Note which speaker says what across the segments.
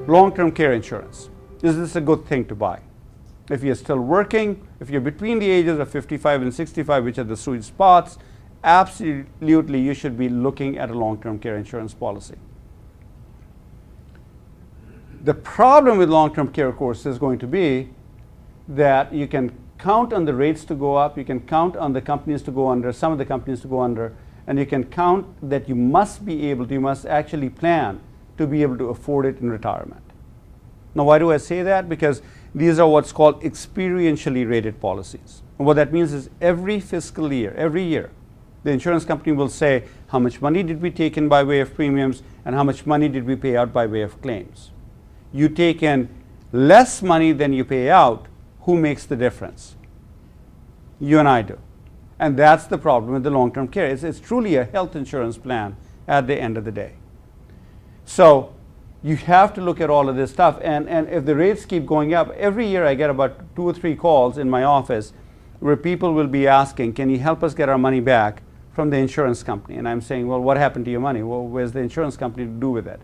Speaker 1: Long-term care insurance. Is this a good thing to buy? If you're still working, if you're between the ages of 55 and 65, which are the sweet spots, absolutely you should be looking at a long-term care insurance policy. The problem with long-term care, of course, is going to be that you can count on the rates to go up, you can count on the companies to go under, some of the companies to go under, and you can count that you must actually plan to be able to afford it in retirement. Now, why do I say that? Because these are what's called experientially rated policies. And what that means is every fiscal year, every year, the insurance company will say how much money did we take in by way of premiums and how much money did we pay out by way of claims. You take in less money than you pay out, who makes the difference? You and I do. And that's the problem with the long-term care. It's truly a health insurance plan at the end of the day. So you have to look at all of this stuff, and if the rates keep going up, every year I get about 2 or 3 calls in my office where people will be asking, can you help us get our money back from the insurance company? And I'm saying, well, what happened to your money? Well, where's the insurance company to do with it?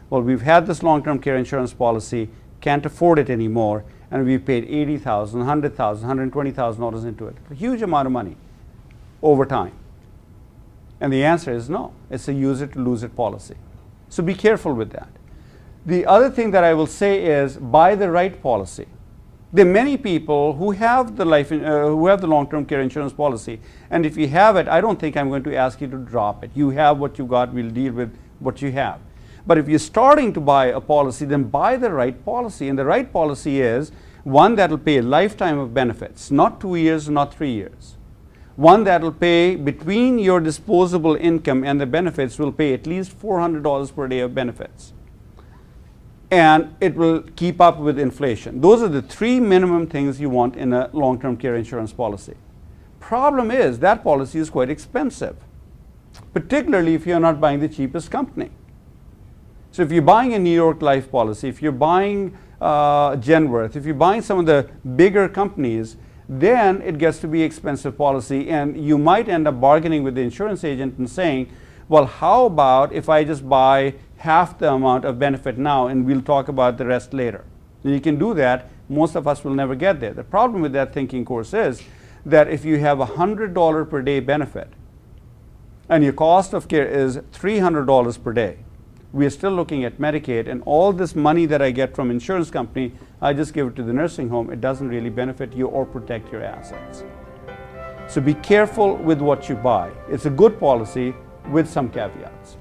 Speaker 1: Well, we've had this long-term care insurance policy, can't afford it anymore, and we've paid $80,000, $100,000, $120,000 into it. A huge amount of money over time. And the answer is no. It's a use it to lose it policy. So be careful with that. The other thing that I will say is buy the right policy. There are many people who have the long-term care insurance policy, and if you have it, I don't think I'm going to ask you to drop it. You have what you got, we'll deal with what you have. But if you're starting to buy a policy, then buy the right policy, and the right policy is one that will pay a lifetime of benefits, not 2 years, not 3 years. One that will pay between your disposable income and the benefits will pay at least $400 per day of benefits. And it will keep up with inflation. Those are the 3 minimum things you want in a long-term care insurance policy. Problem is that policy is quite expensive, particularly if you're not buying the cheapest company. So if you're buying a New York Life policy, if you're buying Genworth, if you're buying some of the bigger companies, then it gets to be expensive policy, and you might end up bargaining with the insurance agent and saying, well, how about if I just buy half the amount of benefit now and we'll talk about the rest later. And you can do that. Most of us will never get there. The problem with that thinking course is that if you have a $100 per day benefit and your cost of care is $300 per day, we are still looking at Medicaid, and all this money that I get from insurance company, I just give it to the nursing home. It doesn't really benefit you or protect your assets. So be careful with what you buy. It's a good policy with some caveats.